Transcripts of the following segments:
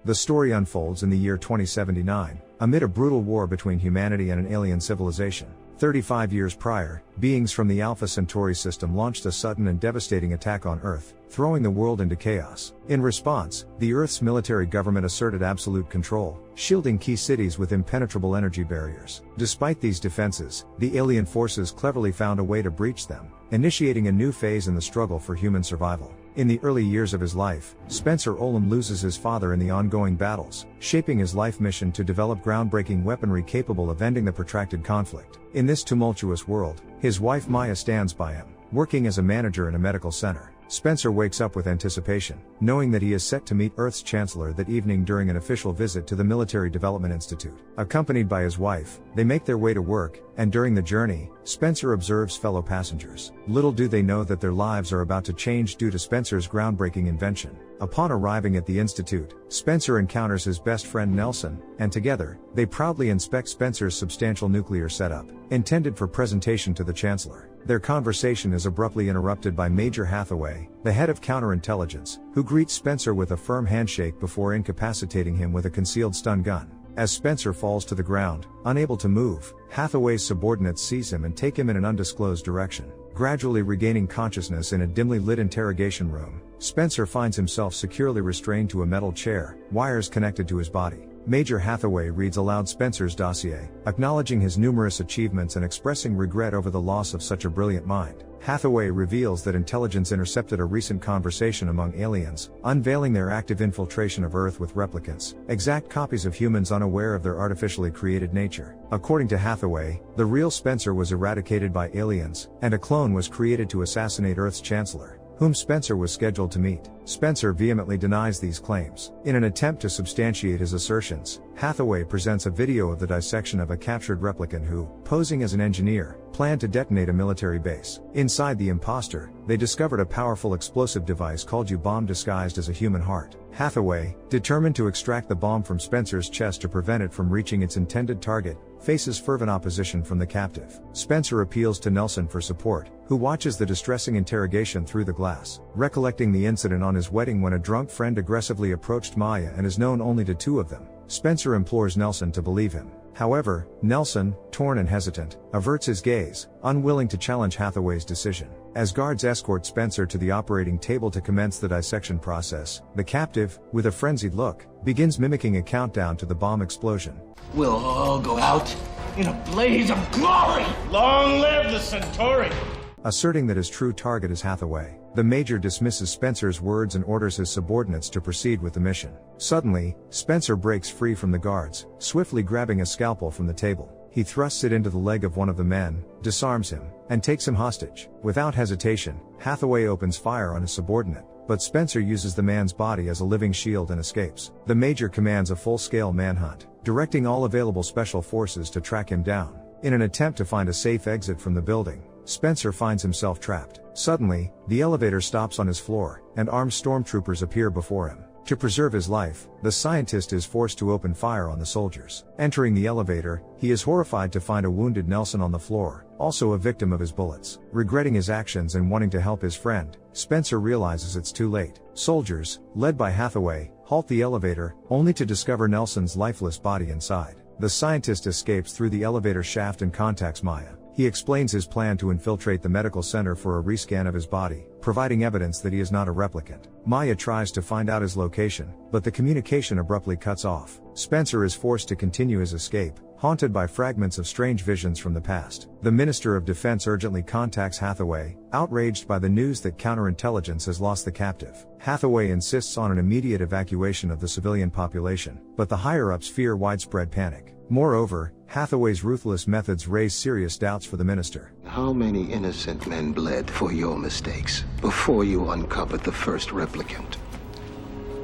The story unfolds in the year 2079, amid a brutal war between humanity and an alien civilization. 35 years prior, beings from the Alpha Centauri system launched a sudden and devastating attack on Earth, throwing the world into chaos. In response, the Earth's military government asserted absolute control, shielding key cities with impenetrable energy barriers. Despite these defenses, the alien forces cleverly found a way to breach them, initiating a new phase in the struggle for human survival. In the early years of his life, Spencer Olam loses his father in the ongoing battles, shaping his life mission to develop groundbreaking weaponry capable of ending the protracted conflict. In this tumultuous world, his wife Maya stands by him, working as a manager in a medical center. Spencer wakes up with anticipation, knowing that he is set to meet Earth's Chancellor that evening during an official visit to the Military Development Institute. Accompanied by his wife, they make their way to work, and during the journey, Spencer observes fellow passengers. Little do they know that their lives are about to change due to Spencer's groundbreaking invention. Upon arriving at the institute, Spencer encounters his best friend Nelson, and together, they proudly inspect Spencer's substantial nuclear setup, intended for presentation to the Chancellor. Their conversation is abruptly interrupted by Major Hathaway, the head of counterintelligence, who greets Spencer with a firm handshake before incapacitating him with a concealed stun gun. As Spencer falls to the ground, unable to move, Hathaway's subordinates seize him and take him in an undisclosed direction. Gradually regaining consciousness in a dimly lit interrogation room, Spencer finds himself securely restrained to a metal chair, wires connected to his body. Major Hathaway reads aloud Spencer's dossier, acknowledging his numerous achievements and expressing regret over the loss of such a brilliant mind. Hathaway reveals that intelligence intercepted a recent conversation among aliens, unveiling their active infiltration of Earth with replicants, exact copies of humans unaware of their artificially created nature. According to Hathaway, the real Spencer was eradicated by aliens, and a clone was created to assassinate Earth's Chancellor, whom Spencer was scheduled to meet. Spencer vehemently denies these claims. In an attempt to substantiate his assertions, Hathaway presents a video of the dissection of a captured replicant who, posing as an engineer, planned to detonate a military base. Inside the imposter, they discovered a powerful explosive device called U-bomb disguised as a human heart. Hathaway, determined to extract the bomb from Spencer's chest to prevent it from reaching its intended target, faces fervent opposition from the captive. Spencer appeals to Nelson for support, who watches the distressing interrogation through the glass. Recollecting the incident on his wedding when a drunk friend aggressively approached Maya and is known only to two of them, Spencer implores Nelson to believe him. However, Nelson, torn and hesitant, averts his gaze, unwilling to challenge Hathaway's decision. As guards escort Spencer to the operating table to commence the dissection process, the captive, with a frenzied look, begins mimicking a countdown to the bomb explosion. We'll all go out in a blaze of glory! Long live the Centauri! Asserting that his true target is Hathaway, the Major dismisses Spencer's words and orders his subordinates to proceed with the mission. Suddenly, Spencer breaks free from the guards, swiftly grabbing a scalpel from the table. He thrusts it into the leg of one of the men, disarms him, and takes him hostage. Without hesitation, Hathaway opens fire on his subordinate, but Spencer uses the man's body as a living shield and escapes. The Major commands a full-scale manhunt, directing all available special forces to track him down. In an attempt to find a safe exit from the building, Spencer finds himself trapped. Suddenly, the elevator stops on his floor, and armed stormtroopers appear before him. To preserve his life, the scientist is forced to open fire on the soldiers. Entering the elevator, he is horrified to find a wounded Nelson on the floor, also a victim of his bullets. Regretting his actions and wanting to help his friend, Spencer realizes it's too late. Soldiers, led by Hathaway, halt the elevator, only to discover Nelson's lifeless body inside. The scientist escapes through the elevator shaft and contacts Maya. He explains his plan to infiltrate the medical center for a rescan of his body, providing evidence that he is not a replicant. Maya tries to find out his location, but the communication abruptly cuts off. Spencer is forced to continue his escape, haunted by fragments of strange visions from the past. The Minister of Defense urgently contacts Hathaway, outraged by the news that counterintelligence has lost the captive. Hathaway insists on an immediate evacuation of the civilian population, but the higher-ups fear widespread panic. Moreover, Hathaway's ruthless methods raise serious doubts for the minister. How many innocent men bled for your mistakes before you uncovered the first replicant?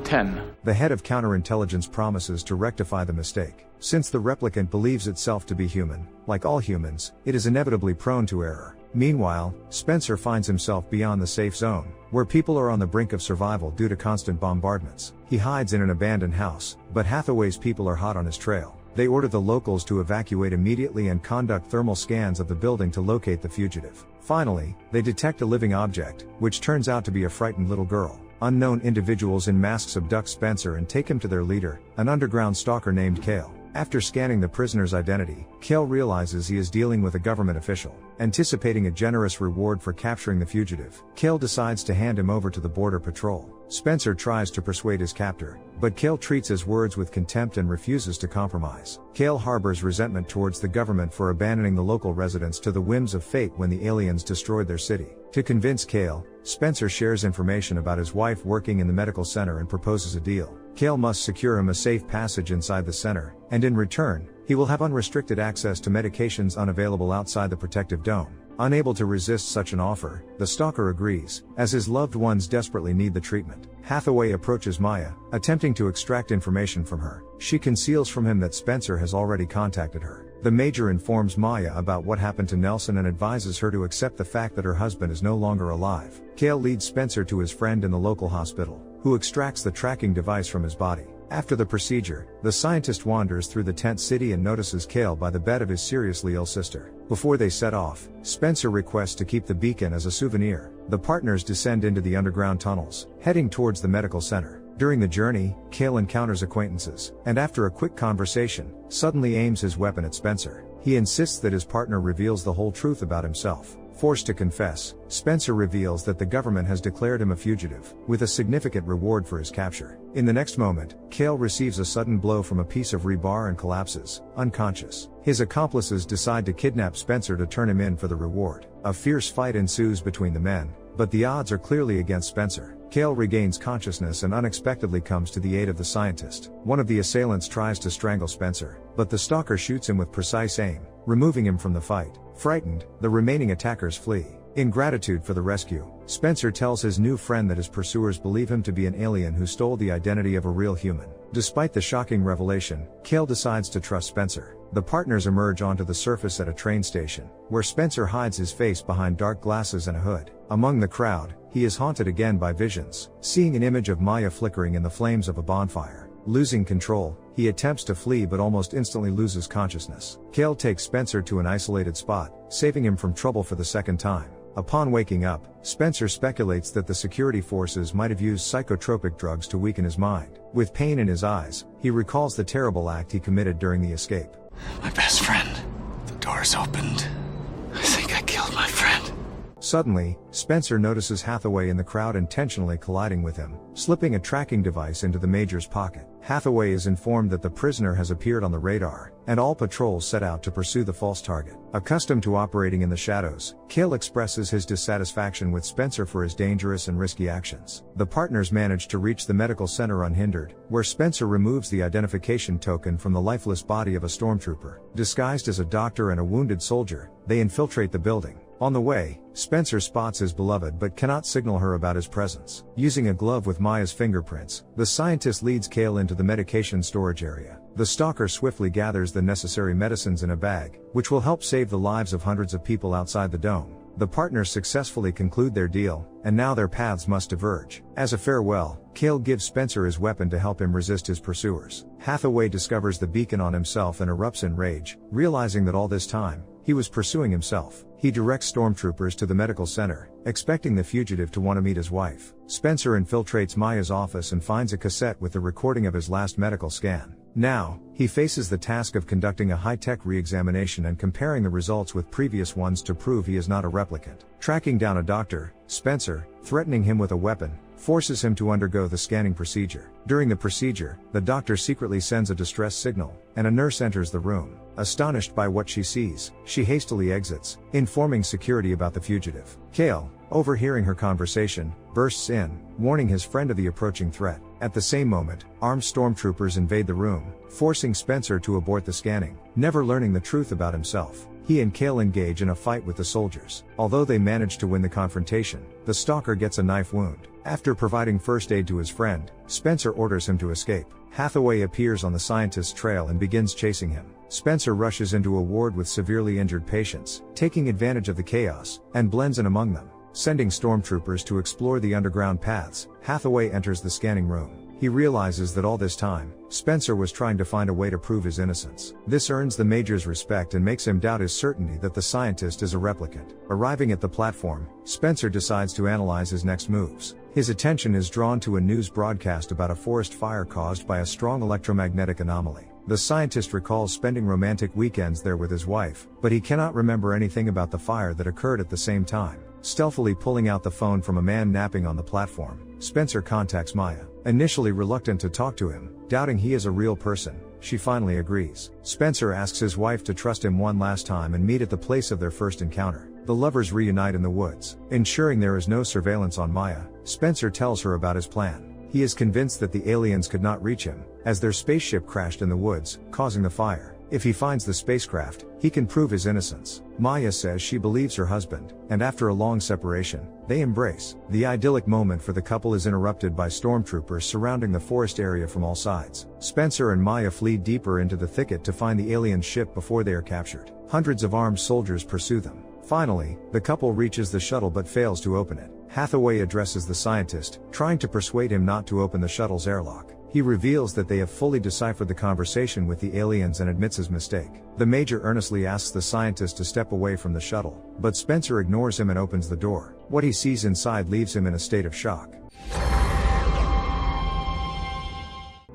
10. The head of counterintelligence promises to rectify the mistake. Since the replicant believes itself to be human, like all humans, it is inevitably prone to error. Meanwhile, Spencer finds himself beyond the safe zone, where people are on the brink of survival due to constant bombardments. He hides in an abandoned house, but Hathaway's people are hot on his trail. They order the locals to evacuate immediately and conduct thermal scans of the building to locate the fugitive. Finally, they detect a living object, which turns out to be a frightened little girl. Unknown individuals in masks abduct Spencer and take him to their leader, an underground stalker named Kale. After scanning the prisoner's identity, Kale realizes he is dealing with a government official. Anticipating a generous reward for capturing the fugitive, Kale decides to hand him over to the Border Patrol. Spencer tries to persuade his captor, but Kale treats his words with contempt and refuses to compromise. Kale harbors resentment towards the government for abandoning the local residents to the whims of fate when the aliens destroyed their city. To convince Kale, Spencer shares information about his wife working in the medical center and proposes a deal. Kale must secure him a safe passage inside the center, and in return, he will have unrestricted access to medications unavailable outside the protective dome. Unable to resist such an offer, the stalker agrees, as his loved ones desperately need the treatment. Hathaway approaches Maya, attempting to extract information from her. She conceals from him that Spencer has already contacted her. The Major informs Maya about what happened to Nelson and advises her to accept the fact that her husband is no longer alive. Kale leads Spencer to his friend in the local hospital, who extracts the tracking device from his body. After the procedure, the scientist wanders through the tent city and notices Kale by the bed of his seriously ill sister. Before they set off, Spencer requests to keep the beacon as a souvenir. The partners descend into the underground tunnels, heading towards the medical center. During the journey, Kale encounters acquaintances, and after a quick conversation, suddenly aims his weapon at Spencer. He insists that his partner reveals the whole truth about himself. Forced to confess, Spencer reveals that the government has declared him a fugitive, with a significant reward for his capture. In the next moment, Kale receives a sudden blow from a piece of rebar and collapses, unconscious. His accomplices decide to kidnap Spencer to turn him in for the reward. A fierce fight ensues between the men, but the odds are clearly against Spencer. Kale regains consciousness and unexpectedly comes to the aid of the scientist. One of the assailants tries to strangle Spencer, but the stalker shoots him with precise aim, removing him from the fight. Frightened, the remaining attackers flee. In gratitude for the rescue, Spencer tells his new friend that his pursuers believe him to be an alien who stole the identity of a real human. Despite the shocking revelation, Kale decides to trust Spencer. The partners emerge onto the surface at a train station, where Spencer hides his face behind dark glasses and a hood. Among the crowd, he is haunted again by visions, seeing an image of Maya flickering in the flames of a bonfire. Losing control, he attempts to flee but almost instantly loses consciousness. Kale takes Spencer to an isolated spot, saving him from trouble for the second time. Upon waking up, Spencer speculates that the security forces might have used psychotropic drugs to weaken his mind. With pain in his eyes, he recalls the terrible act he committed during the escape. My best friend. The door's opened. I think I killed my friend. Suddenly, Spencer notices Hathaway in the crowd intentionally colliding with him, slipping a tracking device into the Major's pocket. Hathaway is informed that the prisoner has appeared on the radar, and all patrols set out to pursue the false target. Accustomed to operating in the shadows, Kale expresses his dissatisfaction with Spencer for his dangerous and risky actions. The partners manage to reach the medical center unhindered, where Spencer removes the identification token from the lifeless body of a stormtrooper. Disguised as a doctor and a wounded soldier, they infiltrate the building. On the way, Spencer spots his beloved but cannot signal her about his presence. Using a glove with Maya's fingerprints, the scientist leads Kale into the medication storage area. The stalker swiftly gathers the necessary medicines in a bag, which will help save the lives of hundreds of people outside the dome. The partners successfully conclude their deal, and now their paths must diverge. As a farewell, Kale gives Spencer his weapon to help him resist his pursuers. Hathaway discovers the beacon on himself and erupts in rage, realizing that all this time, he was pursuing himself. He directs stormtroopers to the medical center, expecting the fugitive to want to meet his wife. Spencer infiltrates Maya's office and finds a cassette with the recording of his last medical scan. Now, he faces the task of conducting a high-tech re-examination and comparing the results with previous ones to prove he is not a replicant. Tracking down a doctor, Spencer, threatening him with a weapon, forces him to undergo the scanning procedure. During the procedure, the doctor secretly sends a distress signal, and a nurse enters the room. Astonished by what she sees, she hastily exits, informing security about the fugitive. Kale, overhearing her conversation, bursts in, warning his friend of the approaching threat. At the same moment, armed stormtroopers invade the room, forcing Spencer to abort the scanning. Never learning the truth about himself, he and Kale engage in a fight with the soldiers. Although they manage to win the confrontation, the stalker gets a knife wound. After providing first aid to his friend, Spencer orders him to escape. Hathaway appears on the scientist's trail and begins chasing him. Spencer rushes into a ward with severely injured patients, taking advantage of the chaos, and blends in among them. Sending stormtroopers to explore the underground paths, Hathaway enters the scanning room. He realizes that all this time, Spencer was trying to find a way to prove his innocence. This earns the Major's respect and makes him doubt his certainty that the scientist is a replicant. Arriving at the platform, Spencer decides to analyze his next moves. His attention is drawn to a news broadcast about a forest fire caused by a strong electromagnetic anomaly. The scientist recalls spending romantic weekends there with his wife, but he cannot remember anything about the fire that occurred at the same time. Stealthily pulling out the phone from a man napping on the platform, Spencer contacts Maya. Initially reluctant to talk to him, doubting he is a real person, she finally agrees. Spencer asks his wife to trust him one last time and meet at the place of their first encounter. The lovers reunite in the woods. Ensuring there is no surveillance on Maya, Spencer tells her about his plan. He is convinced that the aliens could not reach him, as their spaceship crashed in the woods, causing the fire. If he finds the spacecraft, he can prove his innocence. Maya says she believes her husband, and after a long separation, they embrace. The idyllic moment for the couple is interrupted by stormtroopers surrounding the forest area from all sides. Spencer and Maya flee deeper into the thicket to find the alien ship before they are captured. Hundreds of armed soldiers pursue them. Finally, the couple reaches the shuttle but fails to open it. Hathaway addresses the scientist, trying to persuade him not to open the shuttle's airlock. He reveals that they have fully deciphered the conversation with the aliens and admits his mistake. The Major earnestly asks the scientist to step away from the shuttle, but Spencer ignores him and opens the door. What he sees inside leaves him in a state of shock.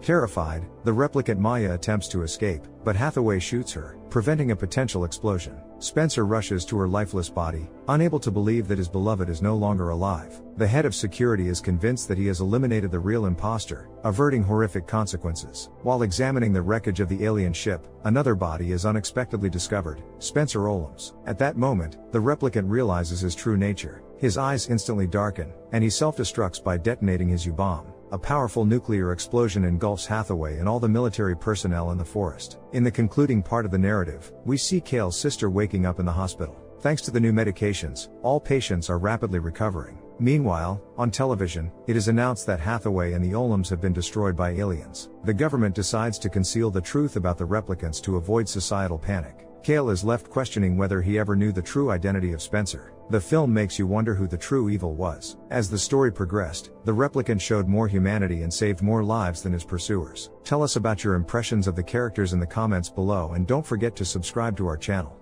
Terrified, the replicant Maya attempts to escape, but Hathaway shoots her, preventing a potential explosion. Spencer rushes to her lifeless body, unable to believe that his beloved is no longer alive. The head of security is convinced that he has eliminated the real imposter, averting horrific consequences. While examining the wreckage of the alien ship, another body is unexpectedly discovered, Spencer Olams. At that moment, the replicant realizes his true nature. His eyes instantly darken, and he self-destructs by detonating his U-bomb. A powerful nuclear explosion engulfs Hathaway and all the military personnel in the forest. In the concluding part of the narrative, we see Kale's sister waking up in the hospital. Thanks to the new medications, all patients are rapidly recovering. Meanwhile, on television, it is announced that Hathaway and the Olams have been destroyed by aliens. The government decides to conceal the truth about the replicants to avoid societal panic. Kale is left questioning whether he ever knew the true identity of Spencer. The film makes you wonder who the true evil was. As the story progressed, the replicant showed more humanity and saved more lives than his pursuers. Tell us about your impressions of the characters in the comments below and don't forget to subscribe to our channel.